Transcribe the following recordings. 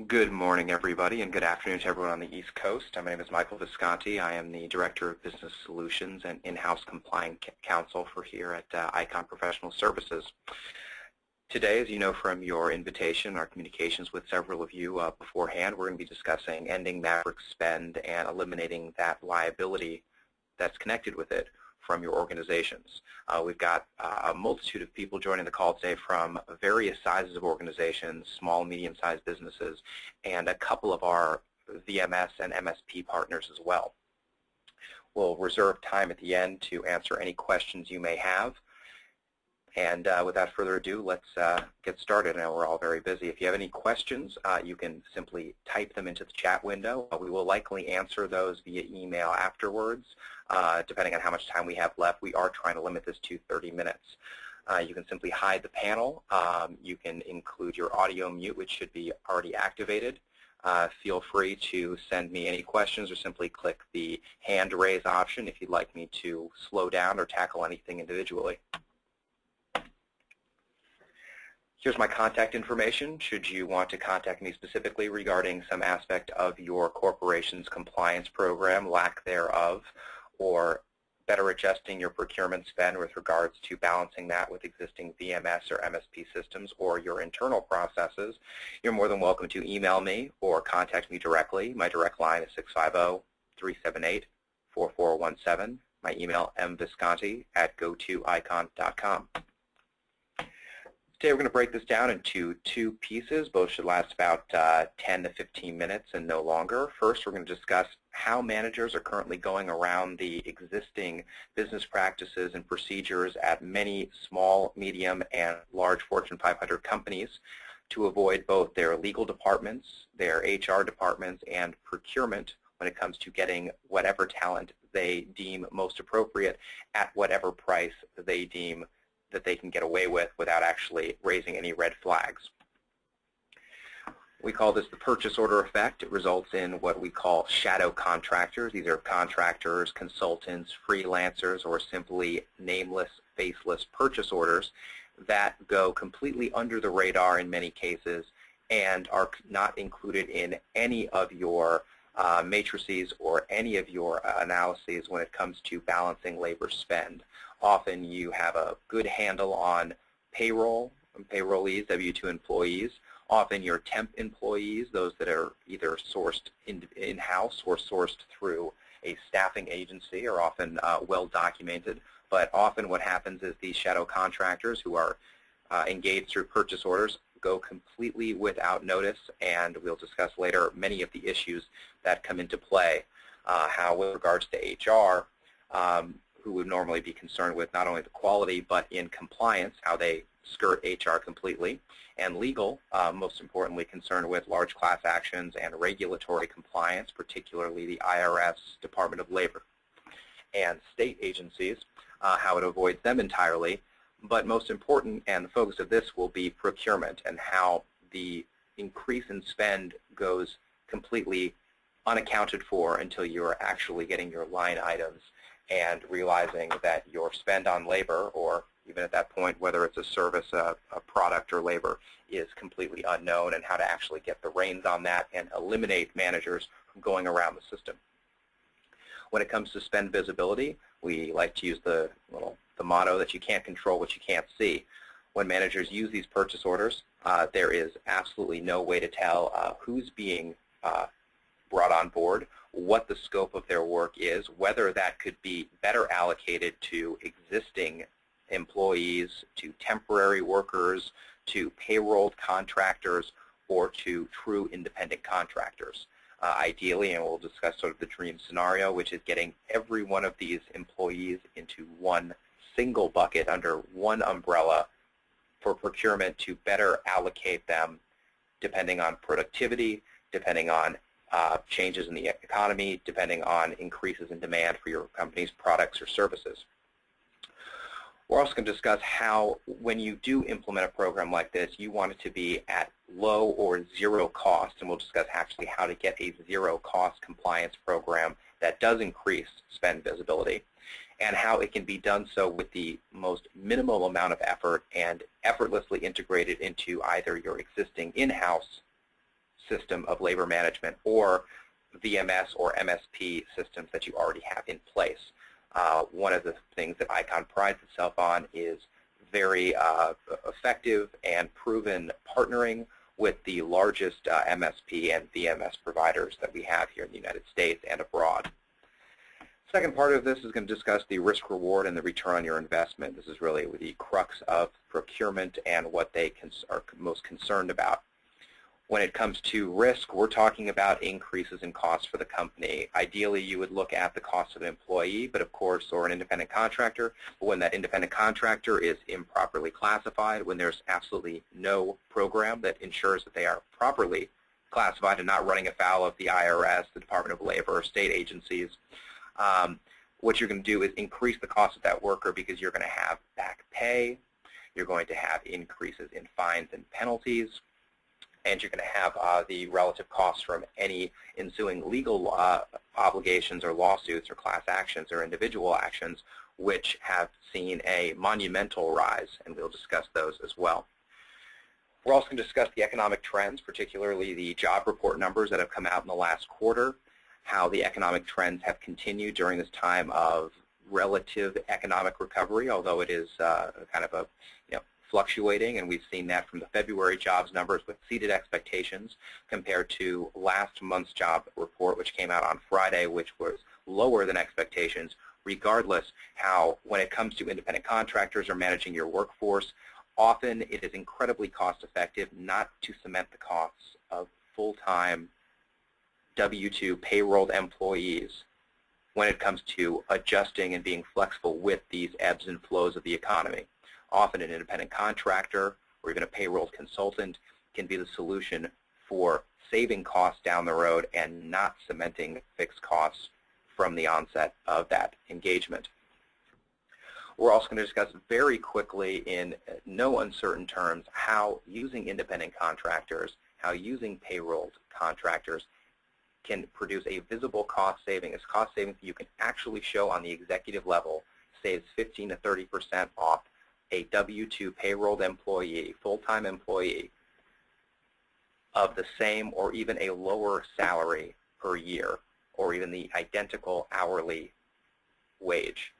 Good morning, everybody, and good afternoon to everyone on the East Coast. My name is Michael Visconti. I am the Director of Business Solutions and In-House Compliance Counsel for here at Icon Professional Services. Today, as you know from your invitation, our communications with several of you beforehand, we're going to be discussing ending Maverick spend and eliminating that liability that's connected with it from your organizations. We've got a multitude of people joining the call today from various sizes of organizations, small, medium-sized businesses, and a couple of our VMS and MSP partners as well. We'll reserve time at the end to answer any questions you may have. And without further ado, let's get started. I know we're all very busy. If you have any questions, you can simply type them into the chat window. We will likely answer those via email afterwards, depending on how much time we have left. We are trying to limit this to 30 minutes. You can simply hide the panel. You can include your audio mute, which should be already activated. Feel free to send me any questions or simply click the hand raise option if you'd like me to slow down or tackle anything individually. Here's my contact information should you want to contact me specifically regarding some aspect of your corporation's compliance program, lack thereof, or better adjusting your procurement spend with regards to balancing that with existing VMS or MSP systems or your internal processes. You're more than welcome to email me or contact me directly. My direct line is 650-378-4417. My email, mvisconti@gotoicon.com. Today we're going to break this down into two pieces. Both should last about 10 to 15 minutes and no longer. First, we're going to discuss how managers are currently going around the existing business practices and procedures at many small, medium, and large Fortune 500 companies to avoid both their legal departments, their HR departments, and procurement when it comes to getting whatever talent they deem most appropriate at whatever price they deem that they can get away with without actually raising any red flags. We call this the purchase order effect. It results in what we call shadow contractors. These are contractors, consultants, freelancers, or simply nameless, faceless purchase orders that go completely under the radar in many cases and are not included in any of your matrices or any of your analyses when it comes to balancing labor spend. Often you have a good handle on payroll, payrollees, W-2 employees. Often your temp employees, those that are either sourced in-house or sourced through a staffing agency, are often well documented. But often what happens is these shadow contractors who are engaged through purchase orders go completely without notice, and we'll discuss later many of the issues that come into play. How with regards to HR, who would normally be concerned with not only the quality but in compliance, how they skirt HR completely, and legal, most importantly concerned with large class actions and regulatory compliance, particularly the IRS, Department of Labor, and state agencies, how it avoids them entirely. But most important, and the focus of this will be procurement and how the increase in spend goes completely unaccounted for until you're actually getting your line items and realizing that your spend on labor, or even at that point, whether it's a service, a product, or labor, is completely unknown, and how to actually get the reins on that and eliminate managers from going around the system. When it comes to spend visibility, we like to use the motto that you can't control what you can't see. When managers use these purchase orders, there is absolutely no way to tell who's being brought on board, what the scope of their work is, whether that could be better allocated to existing employees, to temporary workers, to payrolled contractors, or to true independent contractors. Ideally, and we'll discuss sort of the dream scenario, which is getting every one of these employees into one single bucket under one umbrella for procurement to better allocate them depending on productivity, depending on changes in the economy, depending on increases in demand for your company's products or services. We're also going to discuss how, when you do implement a program like this, you want it to be at low or zero cost, and we'll discuss actually how to get a zero-cost compliance program that does increase spend visibility, and how it can be done so with the most minimal amount of effort and effortlessly integrated into either your existing in-house system of labor management or VMS or MSP systems that you already have in place. One of the things that ICON prides itself on is very effective and proven partnering with the largest MSP and VMS providers that we have here in the United States and abroad. Second part of this is going to discuss the risk reward and the return on your investment. This is really the crux of procurement and what they are most concerned about. When it comes to risk, we're talking about increases in costs for the company. Ideally, you would look at the cost of an employee, but of course, or an independent contractor. But when that independent contractor is improperly classified, when there's absolutely no program that ensures that they are properly classified and not running afoul of the IRS, the Department of Labor, or state agencies, what you're going to do is increase the cost of that worker because you're going to have back pay, you're going to have increases in fines and penalties, and you're going to have the relative costs from any ensuing legal obligations or lawsuits or class actions or individual actions which have seen a monumental rise, and we'll discuss those as well. We're also going to discuss the economic trends, particularly the job report numbers that have come out in the last quarter, how the economic trends have continued during this time of relative economic recovery, although it is kind of a fluctuating, and we've seen that from the February jobs numbers with exceeded expectations compared to last month's job report, which came out on Friday, which was lower than expectations. Regardless, how when it comes to independent contractors or managing your workforce, often it is incredibly cost effective not to cement the costs of full-time W-2 payrolled employees when it comes to adjusting and being flexible with these ebbs and flows of the economy. Often an independent contractor or even a payroll consultant can be the solution for saving costs down the road and not cementing fixed costs from the onset of that engagement. We're also going to discuss very quickly in no uncertain terms how using independent contractors, how using payroll contractors can produce a visible cost saving. It's cost savings you can actually show on the executive level saves 15 to 30% off a W-2 payrolled employee, full-time employee, of the same or even a lower salary per year, or even the identical hourly wage.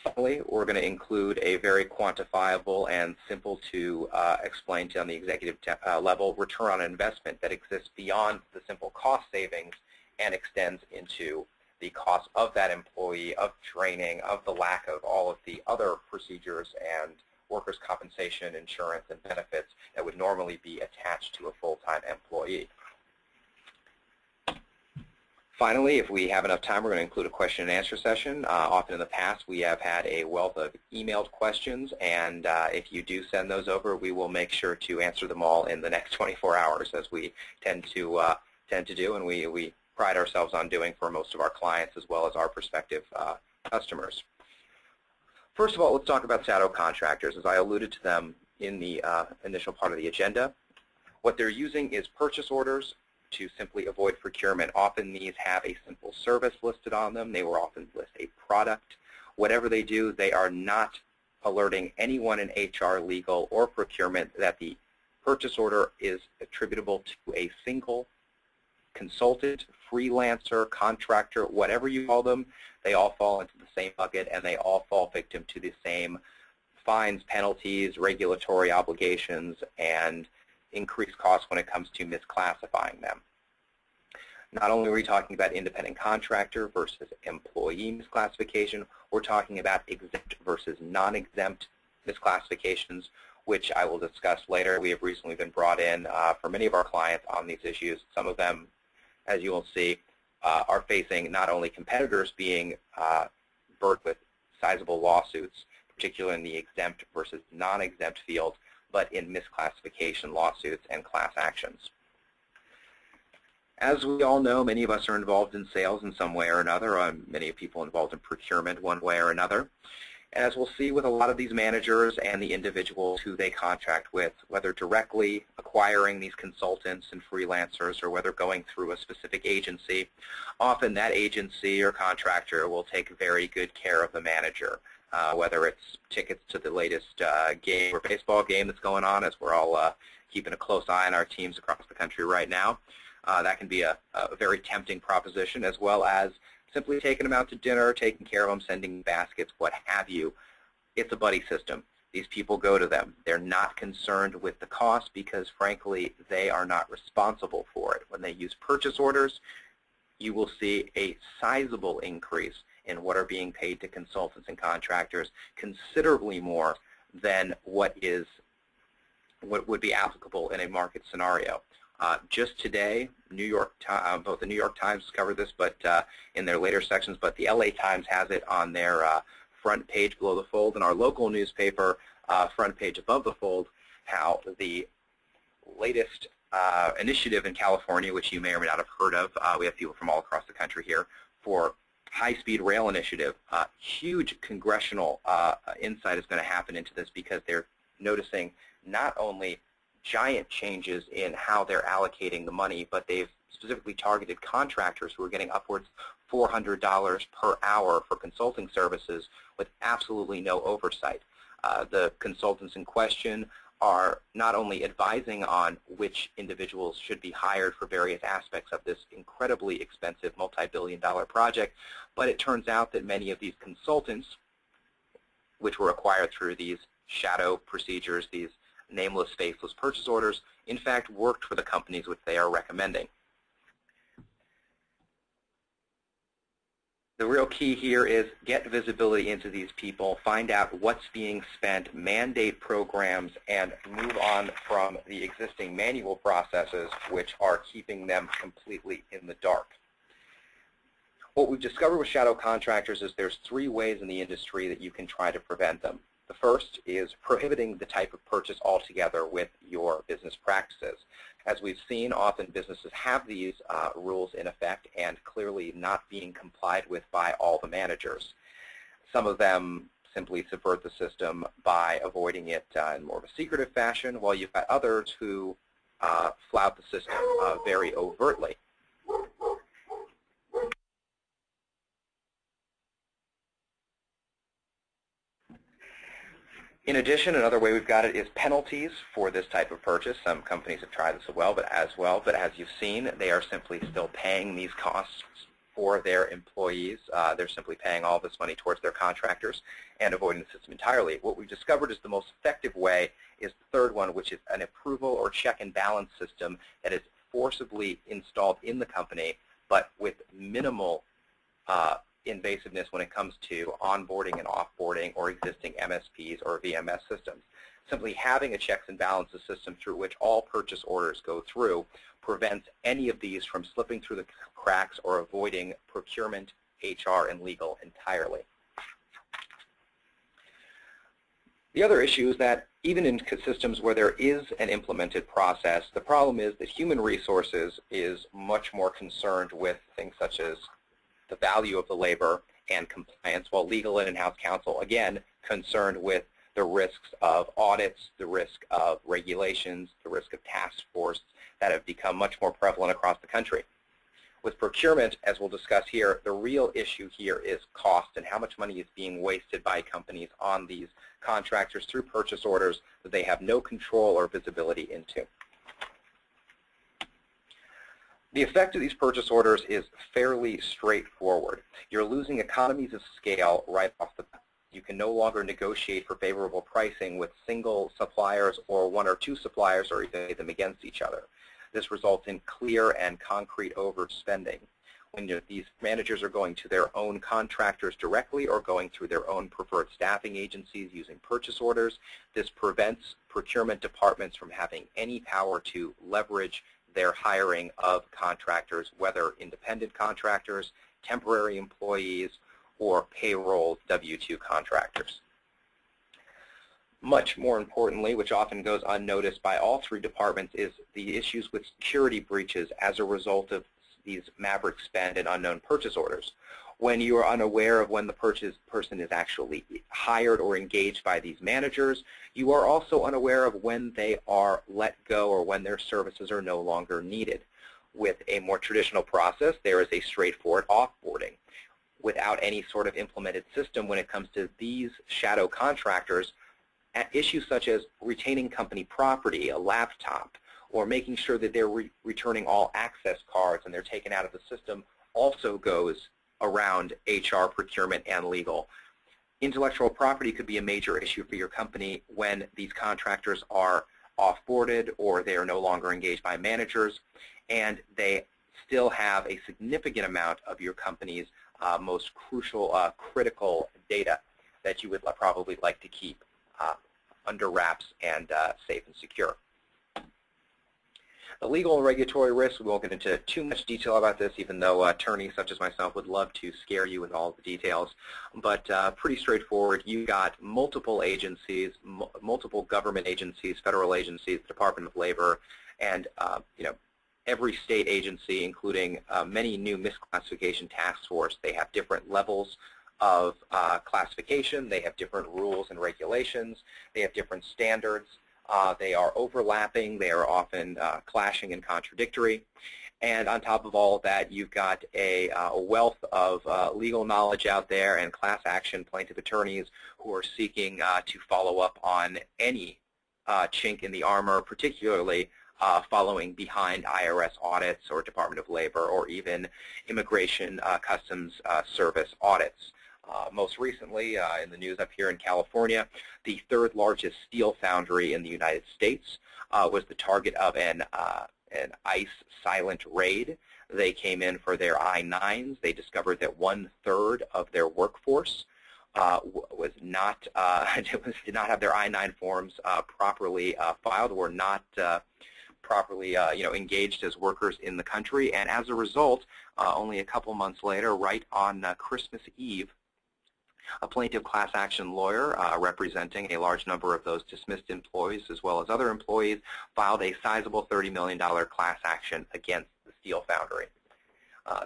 Finally, we're going to include a very quantifiable and simple to explain to on the executive level return on investment that exists beyond the simple cost savings and extends into the cost of that employee, of training, of the lack of all of the other procedures and workers' compensation, insurance, and benefits that would normally be attached to a full-time employee. Finally, if we have enough time, we're going to include a question and answer session. Often in the past, we have had a wealth of emailed questions, and if you do send those over, we will make sure to answer them all in the next 24 hours, as we tend to do, and we pride ourselves on doing for most of our clients as well as our prospective customers. First of all, let's talk about shadow contractors. As I alluded to them in the initial part of the agenda, what they're using is purchase orders to simply avoid procurement. Often these have a simple service listed on them. They will often list a product. Whatever they do, they are not alerting anyone in HR, legal, or procurement that the purchase order is attributable to a single consultant, freelancer, contractor, whatever you call them. They all fall into the same bucket, and they all fall victim to the same fines, penalties, regulatory obligations, and increased costs when it comes to misclassifying them. Not only are we talking about independent contractor versus employee misclassification, we're talking about exempt versus non-exempt misclassifications, which I will discuss later. We have recently been brought in for many of our clients on these issues. Some of them, as you will see, are facing not only competitors being burdened with sizable lawsuits, particularly in the exempt versus non-exempt field, but in misclassification lawsuits and class actions. As we all know, many of us are involved in sales in some way or another. Many people involved in procurement one way or another. As we'll see with a lot of these managers and the individuals who they contract with, whether directly acquiring these consultants and freelancers or whether going through a specific agency, often that agency or contractor will take very good care of the manager, whether it's tickets to the latest game or baseball game that's going on, as we're all keeping a close eye on our teams across the country right now. That can be a very tempting proposition, as well as simply taking them out to dinner, taking care of them, sending baskets, what have you. It's a buddy system. These people go to them. They're not concerned with the cost because, frankly, they are not responsible for it. When they use purchase orders, you will see a sizable increase in what are being paid to consultants and contractors, considerably more than what would be applicable in a market scenario. Just today, both the New York Times covered this, but in their later sections, but the LA Times has it on their front page below the fold, and our local newspaper front page above the fold, how the latest initiative in California, which you may or may not have heard of, we have people from all across the country here, for high-speed rail initiative. Huge congressional insight is going to happen into this because they're noticing not only giant changes in how they're allocating the money, but they've specifically targeted contractors who are getting upwards $400 per hour for consulting services with absolutely no oversight. The consultants in question are not only advising on which individuals should be hired for various aspects of this incredibly expensive multi-billion-dollar project, but it turns out that many of these consultants, which were acquired through these shadow procedures, these nameless, faceless purchase orders, in fact worked for the companies which they are recommending. The real key here is get visibility into these people, find out what's being spent, mandate programs, and move on from the existing manual processes which are keeping them completely in the dark. What we've discovered with shadow contractors is there's 3 ways in the industry that you can try to prevent them. The first is prohibiting the type of purchase altogether with your business practices. As we've seen, often businesses have these rules in effect and clearly not being complied with by all the managers. Some of them simply subvert the system by avoiding it in more of a secretive fashion, while you've got others who flout the system very overtly. In addition, another way we've got it is penalties for this type of purchase. Some companies have tried this but as you've seen, they are simply still paying these costs for their employees. They're simply paying all this money towards their contractors and avoiding the system entirely. What we've discovered is the most effective way is the third one, which is an approval or check and balance system that is forcibly installed in the company, but with minimal invasiveness when it comes to onboarding and offboarding or existing MSPs or VMS systems. Simply having a checks and balances system through which all purchase orders go through prevents any of these from slipping through the cracks or avoiding procurement, HR, and legal entirely. The other issue is that even in systems where there is an implemented process, the problem is that human resources is much more concerned with things such as the value of the labor and compliance, while legal and in-house counsel, again, concerned with the risks of audits, the risk of regulations, the risk of task force that have become much more prevalent across the country. With procurement, as we'll discuss here, the real issue here is cost and how much money is being wasted by companies on these contractors through purchase orders that they have no control or visibility into. The effect of these purchase orders is fairly straightforward. You're losing economies of scale right off the bat. You can no longer negotiate for favorable pricing with single suppliers or 1 or 2 suppliers or even them against each other. This results in clear and concrete overspending. When these managers are going to their own contractors directly or going through their own preferred staffing agencies using purchase orders, this prevents procurement departments from having any power to leverage their hiring of contractors, whether independent contractors, temporary employees, or payroll W-2 contractors. Much more importantly, which often goes unnoticed by all 3 departments, is the issues with security breaches as a result of these Maverick spend and unknown purchase orders. When you are unaware of when the person is actually hired or engaged by these managers, you are also unaware of when they are let go or when their services are no longer needed. With a more traditional process, there is a straightforward offboarding. Without any sort of implemented system when it comes to these shadow contractors, Issues such as retaining company property, a laptop, or making sure that they're returning all access cards and they're taken out of the system also goes around HR, procurement, and legal. Intellectual property could be a major issue for your company when these contractors are off-boarded or they are no longer engaged by managers, and they still have a significant amount of your company's most crucial, critical data that you would probably like to keep under wraps and safe and secure. The legal and regulatory risks, we won't get into too much detail about this, even though attorneys such as myself would love to scare you with all the details. But pretty straightforward. You got multiple agencies, multiple government agencies, federal agencies, the Department of Labor, and every state agency, including many new misclassification task force. They have different levels of classification. They have different rules and regulations. They have different standards. They are overlapping. They are often clashing and contradictory. And on top of all of that, you've got a wealth of legal knowledge out there and class action plaintiff attorneys who are seeking to follow up on any chink in the armor, particularly following behind IRS audits or Department of Labor or even Immigration Customs Service audits. Most recently, in the news up here in California, the third largest steel foundry in the United States was the target of an ICE silent raid. They came in for their I-9s. They discovered that 1/3 of their workforce did not have their I-9 forms properly filed, or not properly engaged as workers in the country. And as a result, only a couple months later, right on Christmas Eve, a plaintiff class action lawyer representing a large number of those dismissed employees as well as other employees filed a sizable $30 million class action against the steel foundry.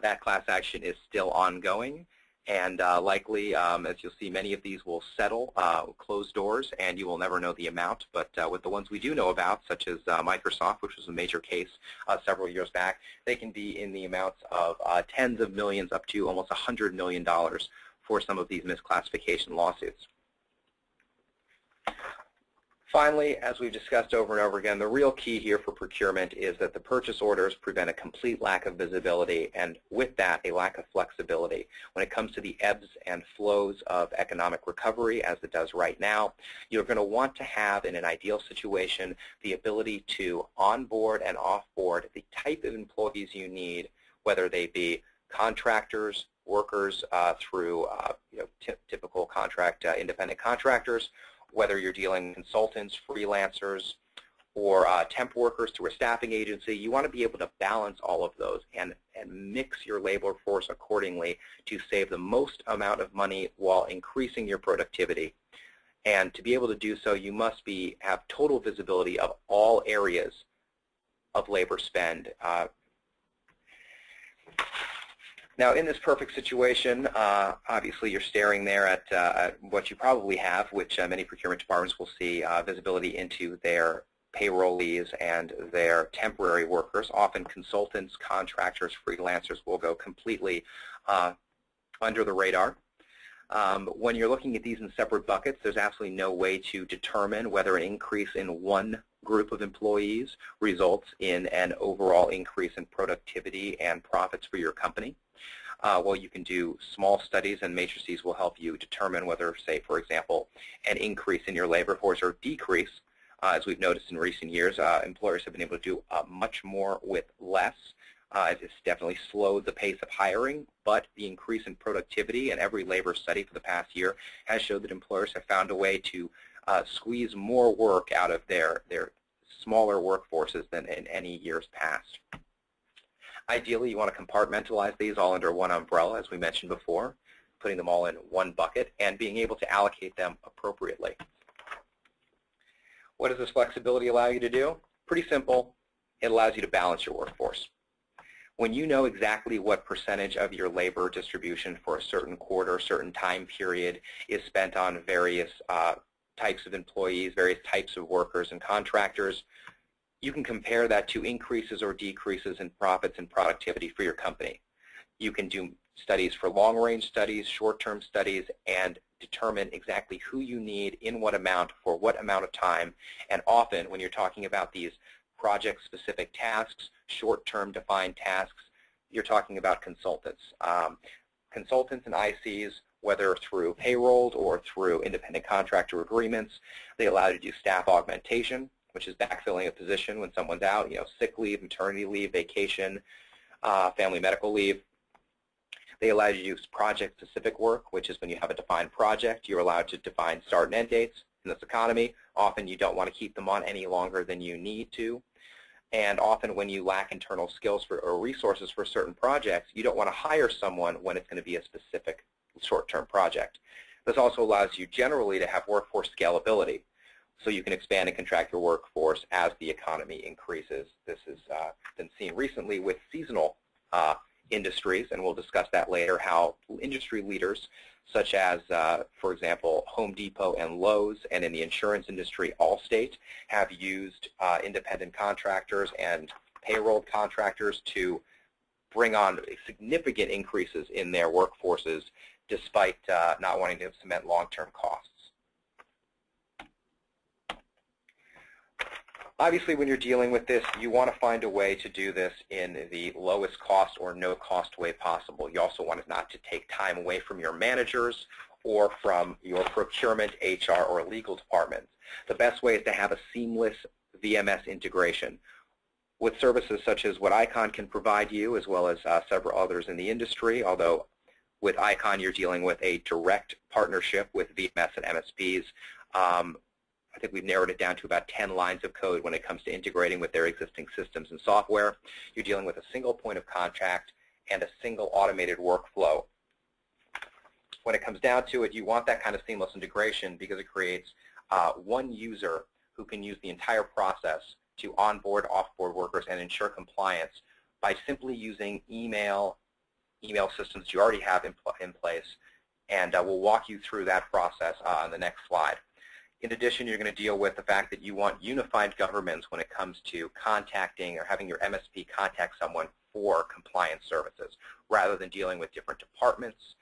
That class action is still ongoing, and likely, as you'll see, many of these will settle closed doors, and you will never know the amount. But with the ones we do know about, such as Microsoft, which was a major case several years back, they can be in the amounts of tens of millions up to almost $100 million for some of these misclassification lawsuits. Finally, as we've discussed over and over again, the real key here for procurement is that the purchase orders prevent a complete lack of visibility, and with that, a lack of flexibility. When it comes to the ebbs and flows of economic recovery, as it does right now, you're going to want to have, in an ideal situation, the ability to onboard and offboard the type of employees you need, whether they be contractors, workers through typical contract independent contractors, whether you're dealing with consultants, freelancers, or temp workers through a staffing agency. You want to be able to balance all of those and mix your labor force accordingly to save the most amount of money while increasing your productivity. And to be able to do so, you must have total visibility of all areas of labor spend. Now, in this perfect situation, obviously you're staring there at what you probably have, which many procurement departments will see, visibility into their payrollees and their temporary workers. Often consultants, contractors, freelancers will go completely under the radar. When you're looking at these in separate buckets, there's absolutely no way to determine whether an increase in one group of employees results in an overall increase in productivity and profits for your company. Well, you can do small studies, and matrices will help you determine whether, say, for example, an increase in your labor force or decrease. As we've noticed in recent years, employers have been able to do much more with less. It's definitely slowed the pace of hiring, but the increase in productivity, and every labor study for the past year has showed that employers have found a way to squeeze more work out of their smaller workforces than in any years past. Ideally, you want to compartmentalize these all under one umbrella, as we mentioned before, putting them all in one bucket and being able to allocate them appropriately. What does this flexibility allow you to do? Pretty simple. It allows you to balance your workforce. When you know exactly what percentage of your labor distribution for a certain quarter, certain time period is spent on various types of employees, various types of workers and contractors, you can compare that to increases or decreases in profits and productivity for your company. You can do studies for long-range studies, short-term studies, and determine exactly who you need, in what amount, for what amount of time. And often, when you're talking about these project-specific tasks, short-term defined tasks, you're talking about consultants. Consultants and ICs, whether through payroll or through independent contractor agreements, they allow you to do staff augmentation, which is backfilling a position when someone's out, sick leave, maternity leave, vacation, family medical leave. They allow you to use project-specific work, which is when you have a defined project, you're allowed to define start and end dates. In this economy, often you don't want to keep them on any longer than you need to. And often when you lack internal skills or resources for certain projects, you don't want to hire someone when it's going to be a specific short-term project. This also allows you generally to have workforce scalability, so you can expand and contract your workforce as the economy increases. This has been seen recently with seasonal industries, and we'll discuss that later, how industry leaders such as, for example, Home Depot and Lowe's, and in the insurance industry, Allstate, have used independent contractors and payroll contractors to bring on significant increases in their workforces despite not wanting to cement long-term costs. Obviously, when you're dealing with this, you want to find a way to do this in the lowest cost or no cost way possible. You also want it not to take time away from your managers or from your procurement, HR, or legal departments. The best way is to have a seamless VMS integration with services such as what ICON can provide you, as well as several others in the industry, although with ICON you're dealing with a direct partnership with VMS and MSPs. I think we've narrowed it down to about 10 lines of code when it comes to integrating with their existing systems and software. You're dealing with a single point of contact and a single automated workflow. When it comes down to it, you want that kind of seamless integration because it creates one user who can use the entire process to onboard, offboard workers and ensure compliance by simply using email systems you already have in place. And we'll walk you through that process on the next slide. In addition, you're going to deal with the fact that you want unified governance when it comes to contacting or having your MSP contact someone for compliance services. Rather than dealing with different departments,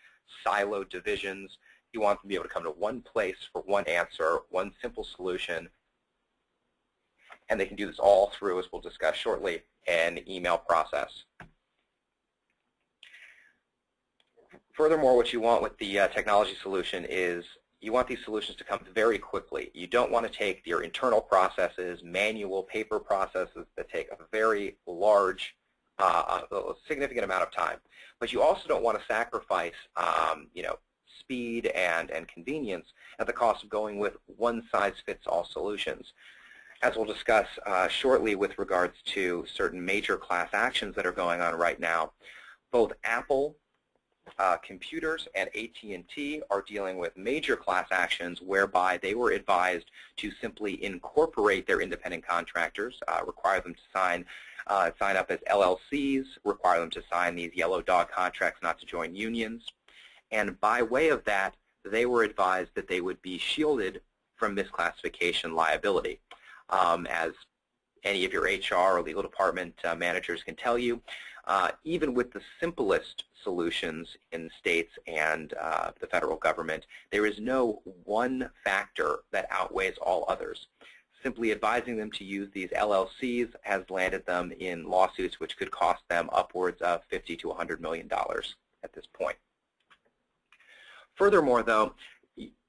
siloed divisions, you want them to be able to come to one place for one answer, one simple solution, and they can do this all through, as we'll discuss shortly, an email process. Furthermore, what you want with the technology solution is you want these solutions to come very quickly. You don't want to take your internal processes, manual paper processes that take a very large, significant amount of time. But you also don't want to sacrifice, speed and convenience at the cost of going with one-size-fits-all solutions. As we'll discuss shortly with regards to certain major class actions that are going on right now, both Apple Computers and AT&T are dealing with major class actions whereby they were advised to simply incorporate their independent contractors, require them to sign up as LLCs, require them to sign these yellow dog contracts not to join unions. And by way of that, they were advised that they would be shielded from misclassification liability. As any of your HR or legal department managers can tell you, even with the simplest solutions in states and the federal government, there is no one factor that outweighs all others. Simply advising them to use these LLCs has landed them in lawsuits which could cost them upwards of $50 to $100 million at this point. Furthermore, though,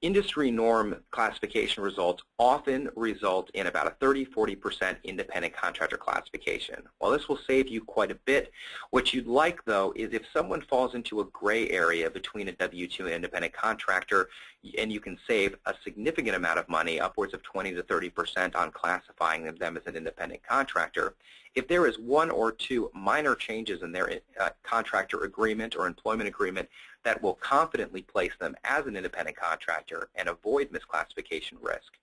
industry norm classification results often result in about a 30–40% independent contractor classification. While this will save you quite a bit, what you'd like, though, is if someone falls into a gray area between a W-2 and independent contractor, and you can save a significant amount of money, upwards of 20 to 30% on classifying them as an independent contractor, if there is one or two minor changes in their contractor agreement or employment agreement that will confidently place them as an independent contractor and avoid misclassification risk,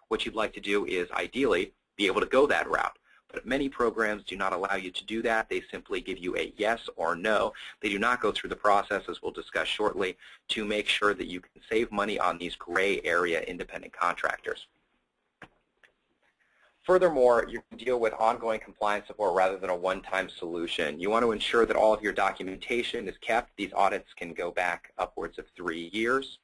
what you'd like to do is ideally be able to go that route. But many programs do not allow you to do that. They simply give you a yes or no. They do not go through the process, as we'll discuss shortly, to make sure that you can save money on these gray area independent contractors. Furthermore, you can deal with ongoing compliance support rather than a one-time solution. You want to ensure that all of your documentation is kept. These audits can go back upwards of 3 years.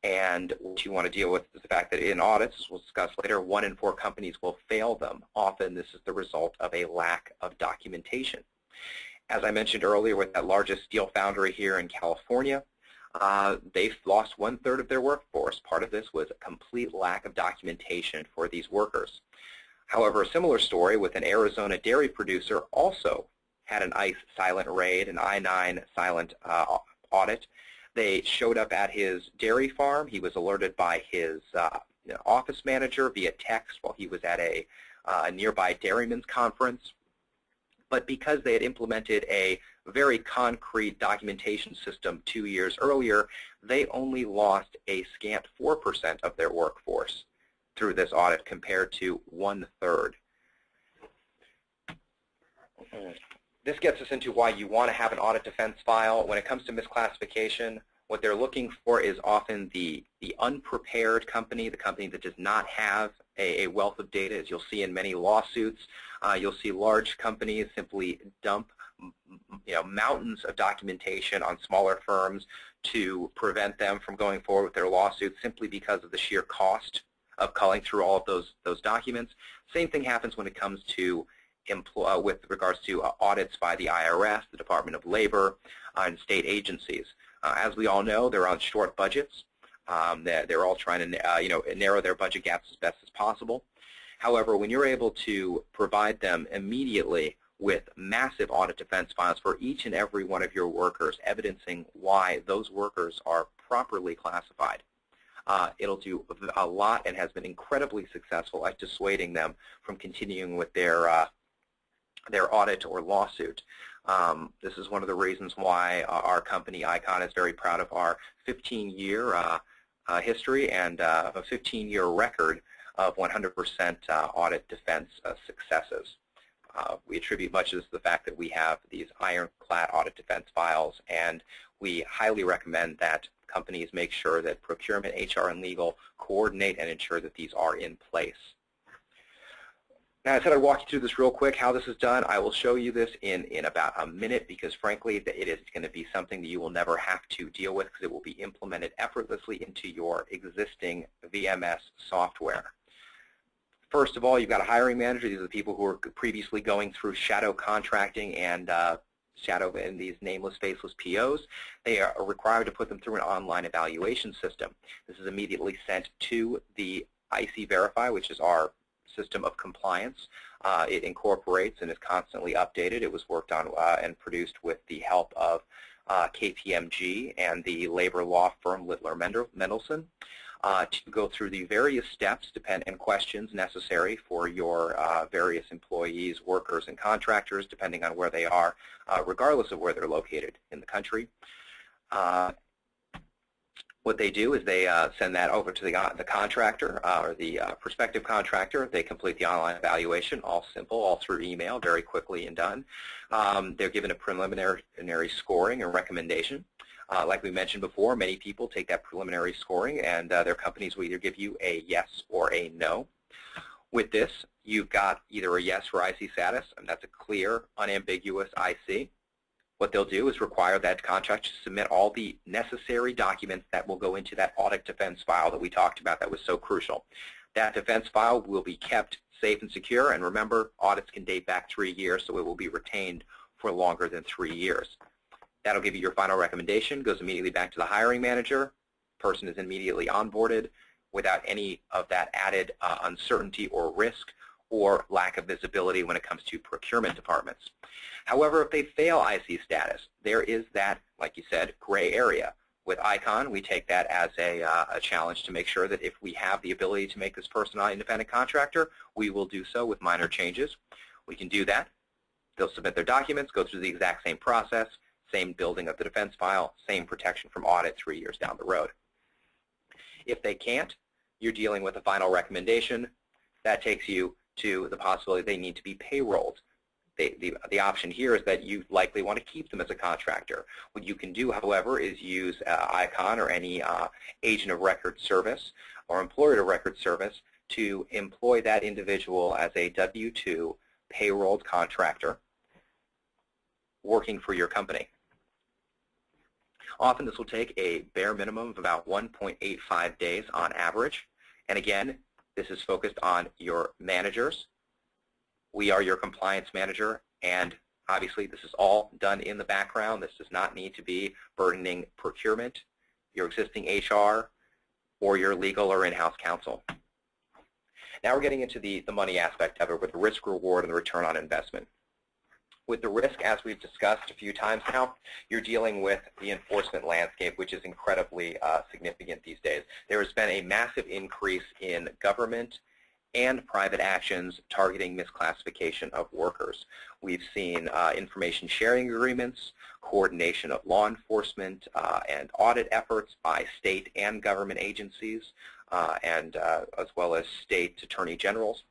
And what you want to deal with is the fact that in audits, as we'll discuss later, 1 in 4 companies will fail them. Often this is the result of a lack of documentation. As I mentioned earlier with that largest steel foundry here in California, they've lost 1/3 of their workforce. Part of this was a complete lack of documentation for these workers. However, a similar story with an Arizona dairy producer also had an ICE silent raid, an I-9 silent audit. They showed up at his dairy farm. He was alerted by his office manager via text while he was at a nearby dairymen's conference. But because they had implemented a very concrete documentation system 2 years earlier, they only lost a scant 4% of their workforce through this audit compared to 1/3. This gets us into why you want to have an audit defense file. When it comes to misclassification, what they're looking for is often the unprepared company, the company that does not have a wealth of data. As you'll see in many lawsuits, you'll see large companies simply dump mountains of documentation on smaller firms to prevent them from going forward with their lawsuits simply because of the sheer cost of culling through all of those documents. Same thing happens when it comes to with regards to audits by the IRS, the Department of Labor, and state agencies. As we all know, they're on short budgets. They're all trying to narrow their budget gaps as best as possible. However, when you're able to provide them immediately with massive audit defense files for each and every one of your workers, evidencing why those workers are properly classified, it'll do a lot and has been incredibly successful at dissuading them from continuing with their audit or lawsuit. This is one of the reasons why our company, ICON, is very proud of our 15-year history and a 15-year record of 100% audit defense successes. We attribute much of this to the fact that we have these ironclad audit defense files, and we highly recommend that companies make sure that procurement, HR, and legal coordinate and ensure that these are in place. Now, I said I'd walk you through this real quick, how this is done. I will show you this in about a minute because, frankly, it is going to be something that you will never have to deal with because it will be implemented effortlessly into your existing VMS software. First of all, you've got a hiring manager. These are the people who are previously going through shadow contracting and shadow and these nameless, faceless POs. They are required to put them through an online evaluation system. This is immediately sent to the IC Verify, which is our system of compliance. It incorporates and is constantly updated. It was worked on and produced with the help of KPMG and the labor law firm Littler Mendelson to go through the various steps and questions necessary for your various employees, workers, and contractors, depending on where they are, regardless of where they're located in the country. What they do is they send that over to the contractor or the prospective contractor. They complete the online evaluation, all simple, all through email, very quickly and done. They're given a preliminary scoring and recommendation. Like we mentioned before, many people take that preliminary scoring and their companies will either give you a yes or a no. With this, you've got either a yes for IC status, and that's a clear, unambiguous IC. What they'll do is require that contractor to submit all the necessary documents that will go into that audit defense file that we talked about that was so crucial. That defense file will be kept safe and secure, and remember, audits can date back 3 years, so it will be retained for longer than 3 years. That'll give you your final recommendation, goes immediately back to the hiring manager. Person is immediately onboarded without any of that added uncertainty or risk or lack of visibility when it comes to procurement departments. However, if they fail IC status, there is that, like you said, gray area. With ICON, we take that as a challenge to make sure that if we have the ability to make this person an independent contractor, we will do so with minor changes. We can do that. They'll submit their documents, go through the exact same process, same building of the defense file, same protection from audit 3 years down the road. If they can't, you're dealing with a final recommendation. That takes you to the possibility they need to be payrolled. The option here is that you likely want to keep them as a contractor. What you can do, however, is use ICON or any agent of record service or employer of record service to employ that individual as a W-2 payrolled contractor working for your company. Often this will take a bare minimum of about 1.85 days on average. And again, this is focused on your managers. We are your compliance manager, and obviously this is all done in the background. This does not need to be burdening procurement, your existing HR, or your legal or in-house counsel. Now we're getting into the money aspect of it with the risk reward and the return on investment. With the risk, as we've discussed a few times now, you're dealing with the enforcement landscape, which is incredibly significant these days. There has been a massive increase in government and private actions targeting misclassification of workers. We've seen information sharing agreements, coordination of law enforcement and audit efforts by state and government agencies, and as well as state attorney generals.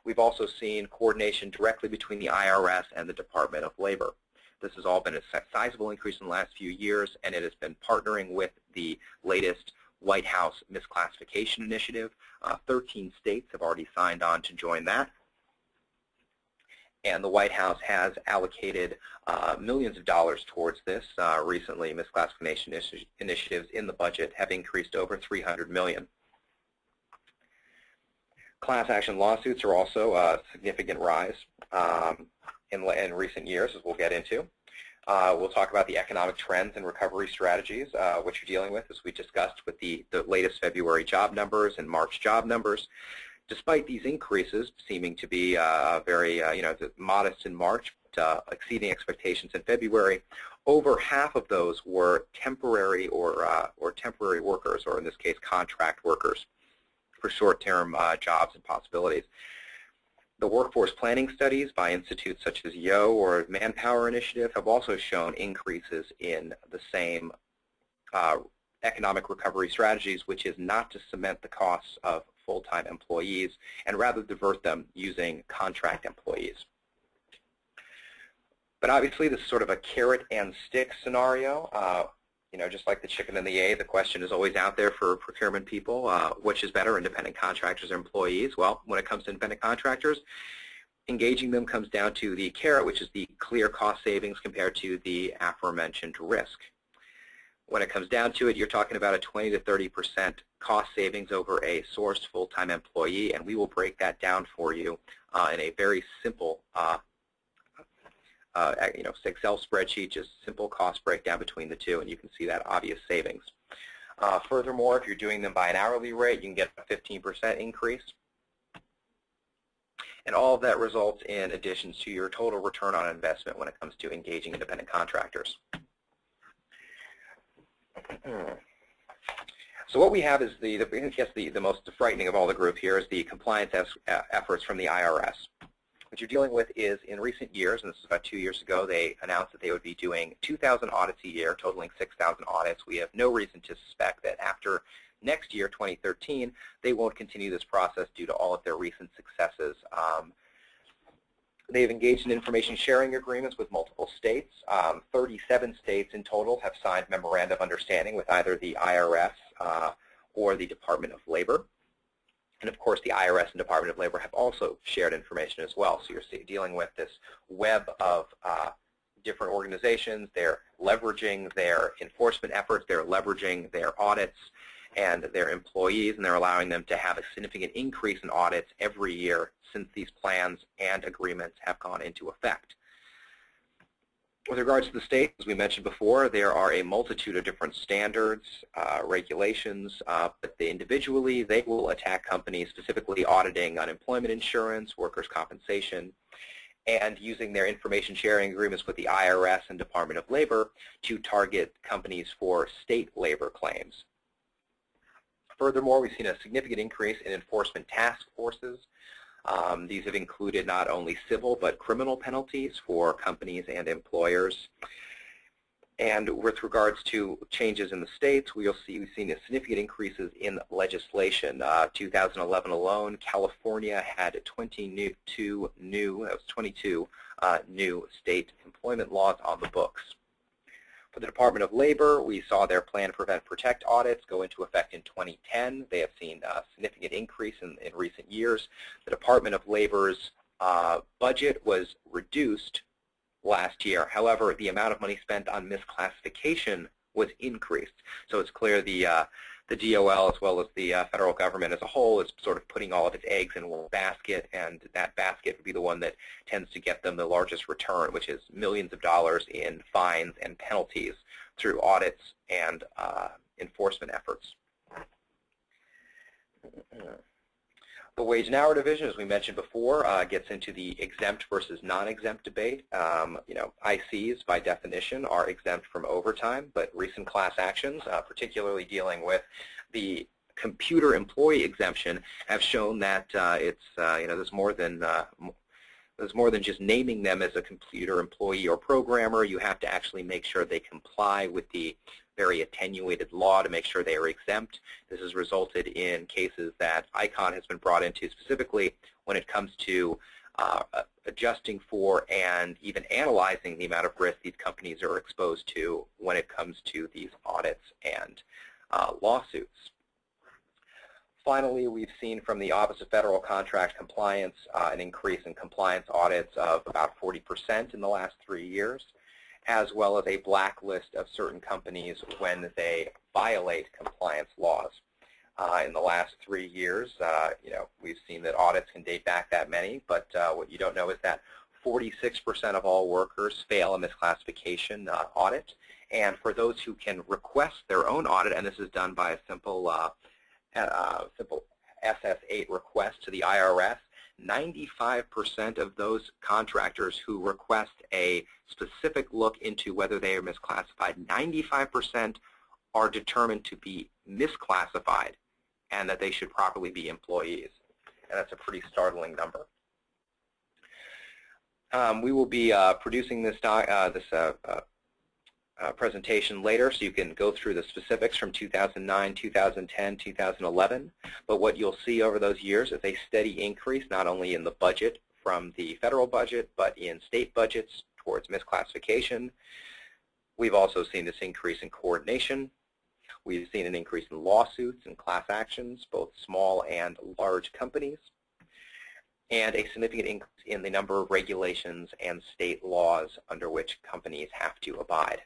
We've also seen coordination directly between the IRS and the Department of Labor. This has all been a sizable increase in the last few years, and it has been partnering with the latest White House misclassification initiative. 13 states have already signed on to join that. And the White House has allocated millions of dollars towards this. Recently, misclassification initiatives in the budget have increased over $300 million. Class action lawsuits are also a significant rise in recent years, as we'll get into. We'll talk about the economic trends and recovery strategies, which you're dealing with, as we discussed with the latest February job numbers and March job numbers. Despite these increases seeming to be very modest in March, but exceeding expectations in February, over half of those were temporary or temporary workers, or in this case, contract workers, for short-term jobs and possibilities. The workforce planning studies by institutes such as YO or Manpower Initiative have also shown increases in the same economic recovery strategies, which is not to cement the costs of full-time employees and rather divert them using contract employees. But obviously this is sort of a carrot and stick scenario. Just like the chicken and the egg, the question is always out there for procurement people, which is better, independent contractors or employees? Well, when it comes to independent contractors, engaging them comes down to the carrot, which is the clear cost savings compared to the aforementioned risk. When it comes down to it, you're talking about a 20 to 30% cost savings over a sourced full-time employee, and we will break that down for you in a very simple Excel spreadsheet, just simple cost breakdown between the two, and you can see that obvious savings. Furthermore, if you're doing them by an hourly rate, you can get a 15% increase. And all of that results in additions to your total return on investment when it comes to engaging independent contractors. So what we have is the most frightening of all the group here is the compliance efforts from the IRS. What you're dealing with is, in recent years, and this is about 2 years ago, they announced that they would be doing 2,000 audits a year, totaling 6,000 audits. We have no reason to suspect that after next year, 2013, they won't continue this process due to all of their recent successes. They've engaged in information sharing agreements with multiple states. 37 states in total have signed memoranda of understanding with either the IRS or the Department of Labor. And of course, the IRS and Department of Labor have also shared information as well. So you're dealing with this web of different organizations. They're leveraging their enforcement efforts. They're leveraging their audits and their employees, and they're allowing them to have a significant increase in audits every year since these plans and agreements have gone into effect. With regards to the states, as we mentioned before, there are a multitude of different standards, regulations, but individually they will attack companies specifically auditing unemployment insurance, workers' compensation, and using their information sharing agreements with the IRS and Department of Labor to target companies for state labor claims. Furthermore, we've seen a significant increase in enforcement task forces. These have included not only civil but criminal penalties for companies and employers. And with regards to changes in the states, we've seen significant increases in legislation. 2011 alone, California had 22 new state employment laws on the books. For the Department of Labor, we saw their Plan, Prevent, Protect audits go into effect in 2010. They have seen a significant increase in recent years. The Department of Labor's budget was reduced last year. However, the amount of money spent on misclassification was increased. So it's clear the DOL, as well as the federal government as a whole, is sort of putting all of its eggs in one basket, and that basket would be the one that tends to get them the largest return, which is millions of dollars in fines and penalties through audits and enforcement efforts. The Wage and Hour Division, as we mentioned before, gets into the exempt versus non-exempt debate. ICs, by definition, are exempt from overtime, but recent class actions, particularly dealing with the computer employee exemption, have shown that there's more than just naming them as a computer employee or programmer. You have to actually make sure they comply with the very attenuated law to make sure they are exempt. This has resulted in cases that ICON has been brought into, specifically when it comes to adjusting for and even analyzing the amount of risk these companies are exposed to when it comes to these audits and lawsuits. Finally, we've seen from the Office of Federal Contract Compliance an increase in compliance audits of about 40% in the last 3 years, as well as a blacklist of certain companies when they violate compliance laws. In the last 3 years, we've seen that audits can date back that many, but what you don't know is that 46% of all workers fail a misclassification audit, and for those who can request their own audit, and this is done by a simple SS8 request to the IRS, 95% of those contractors who request a specific look into whether they are misclassified, 95% are determined to be misclassified and that they should properly be employees. And that's a pretty startling number. We will be producing this presentation later, so you can go through the specifics from 2009, 2010, 2011. But what you'll see over those years is a steady increase, not only in the budget from the federal budget, but in state budgets towards misclassification. We've also seen this increase in coordination. We've seen an increase in lawsuits and class actions, both small and large companies, and a significant increase in the number of regulations and state laws under which companies have to abide.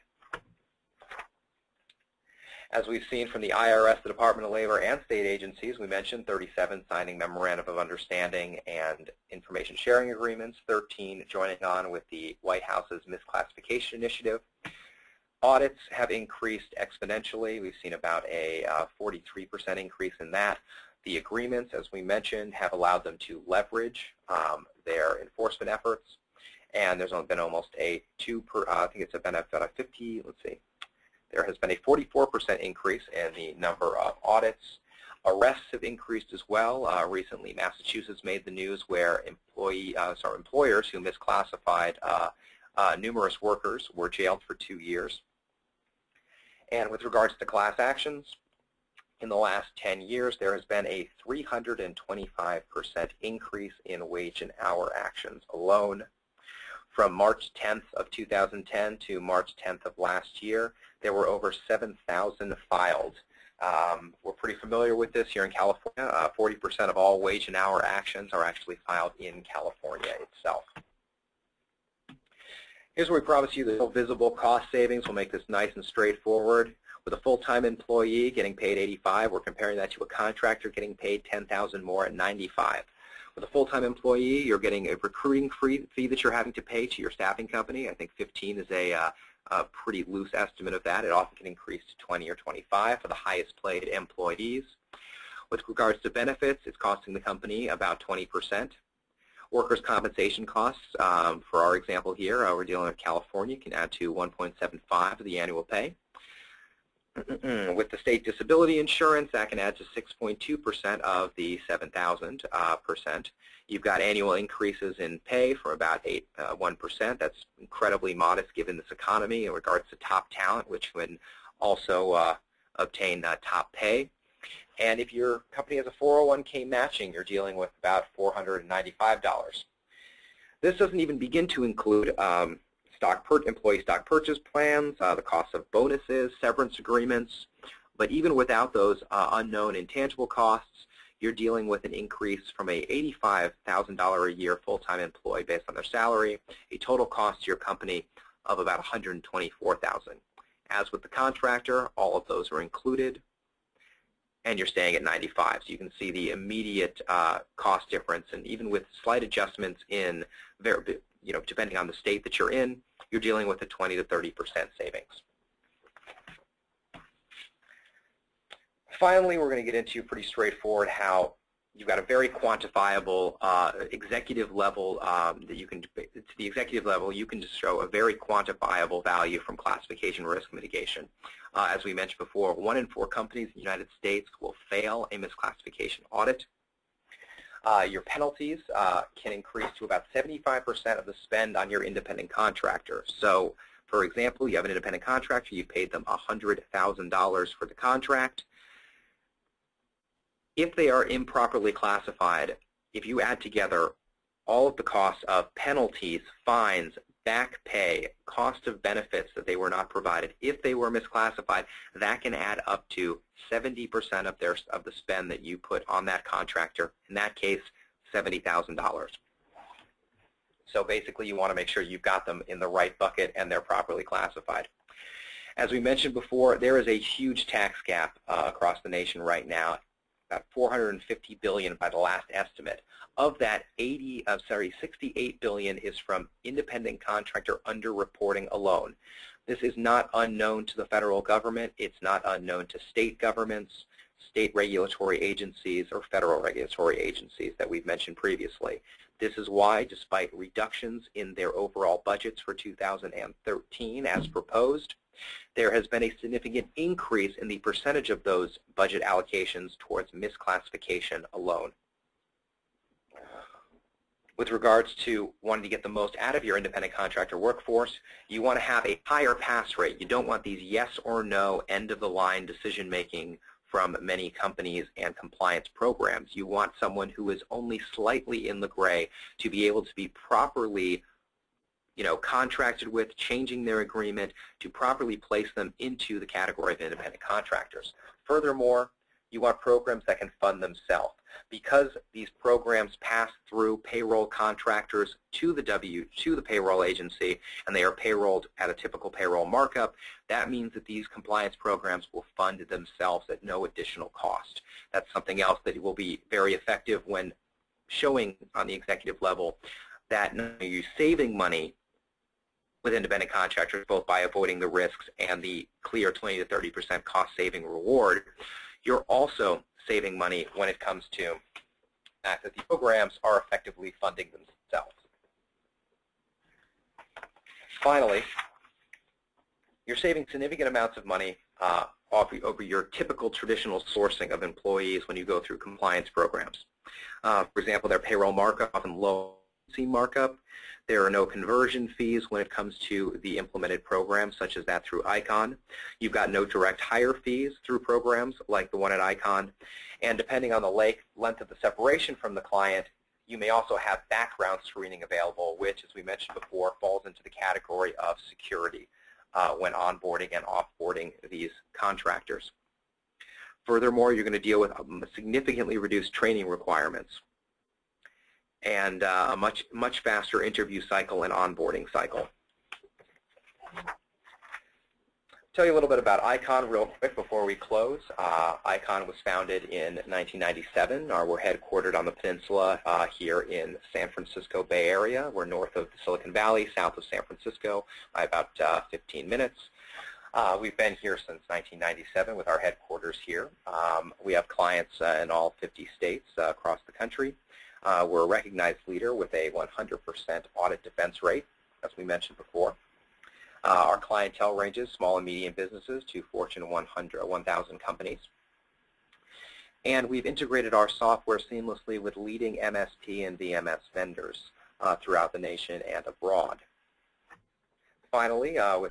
As we've seen from the IRS, the Department of Labor, and state agencies, we mentioned 37 signing memorandum of understanding and information sharing agreements, 13 joining on with the White House's misclassification initiative. Audits have increased exponentially. We've seen about a 43% increase in that. The agreements, as we mentioned, have allowed them to leverage their enforcement efforts, and there's been almost a there has been a 44% increase in the number of audits. Arrests have increased as well. Recently, Massachusetts made the news where employers who misclassified numerous workers were jailed for 2 years. And with regards to class actions, in the last 10 years, there has been a 325% increase in wage and hour actions alone. From March 10th of 2010 to March 10th of last year, there were over 7,000 filed. We're pretty familiar with this here in California. 40% of all wage and hour actions are actually filed in California itself. Here's where we promise you the visible cost savings. We'll make this nice and straightforward. With a full-time employee getting paid $85, we're comparing that to a contractor getting paid $10,000 more at $95. With a full-time employee, you're getting a recruiting fee that you're having to pay to your staffing company. I think 15 is a pretty loose estimate of that. It often can increase to 20 or 25 for the highest paid employees. With regards to benefits, it's costing the company about 20%. Workers' compensation costs, for our example here, we're dealing with California, can add to 1.75 of the annual pay. With the state disability insurance, that can add to 6.2% of the 7,000%. You've got annual increases in pay for about 1%. That's incredibly modest given this economy in regards to top talent, which can also obtain top pay. And if your company has a 401k matching, you're dealing with about $495. This doesn't even begin to include employee stock purchase plans, the cost of bonuses, severance agreements. But even without those unknown intangible costs, you're dealing with an increase from a $85,000 a year full-time employee based on their salary, a total cost to your company of about $124,000. As with the contractor, all of those are included, and you're staying at 95. So you can see the immediate cost difference, and even with slight adjustments in, depending on the state that you're in, you're dealing with a 20 to 30% savings. Finally, we're going to get into pretty straightforward how you've got a very quantifiable executive level that you can, to the executive level, you can just show a very quantifiable value from classification risk mitigation. As we mentioned before, 1 in 4 companies in the United States will fail a misclassification audit. Your penalties can increase to about 75% of the spend on your independent contractor. So, for example, you have an independent contractor, you paid them $100,000 for the contract. If they are improperly classified, if you add together all of the costs of penalties, fines, back pay, cost of benefits that they were not provided, if they were misclassified, that can add up to 70% of the spend that you put on that contractor. In that case, $70,000. So basically, you want to make sure you've got them in the right bucket and they're properly classified. As we mentioned before, there is a huge tax gap across the nation right now. About $450 billion by the last estimate. Of that, $68 billion is from independent contractor underreporting alone. This is not unknown to the federal government. It's not unknown to state governments, state regulatory agencies, or federal regulatory agencies that we've mentioned previously. This is why, despite reductions in their overall budgets for 2013 as proposed, there has been a significant increase in the percentage of those budget allocations towards misclassification alone. With regards to wanting to get the most out of your independent contractor workforce, you want to have a higher pass rate. You don't want these yes or no end-of-the-line decision-making from many companies and compliance programs. You want someone who is only slightly in the gray to be able to be properly contracted with, changing their agreement to properly place them into the category of independent contractors. Furthermore, you want programs that can fund themselves. Because these programs pass through payroll contractors to the payroll agency, and they are payrolled at a typical payroll markup, that means that these compliance programs will fund themselves at no additional cost. That's something else that will be very effective when showing on the executive level that not only are you saving money with independent contractors, both by avoiding the risks and the clear 20 to 30% cost saving reward, you're also saving money when it comes to the fact that the programs are effectively funding themselves. Finally, you're saving significant amounts of money over your typical traditional sourcing of employees when you go through compliance programs. For example, their payroll markup and low markup. There are no conversion fees when it comes to the implemented programs, such as that through ICON. You've got no direct hire fees through programs like the one at ICON. And depending on the length of the separation from the client, you may also have background screening available, which, as we mentioned before, falls into the category of security when onboarding and offboarding these contractors. Furthermore, you're going to deal with significantly reduced training requirements and a much faster interview cycle and onboarding cycle. Tell you a little bit about ICON real quick before we close. ICON was founded in 1997. We're headquartered on the peninsula here in San Francisco Bay Area. We're north of the Silicon Valley, south of San Francisco by about 15 minutes. We've been here since 1997 with our headquarters here. We have clients in all 50 states across the country. We're a recognized leader with a 100% audit defense rate, as we mentioned before. Our clientele ranges small and medium businesses to Fortune 1,000 companies. And we've integrated our software seamlessly with leading MSP and VMS vendors throughout the nation and abroad. Finally, with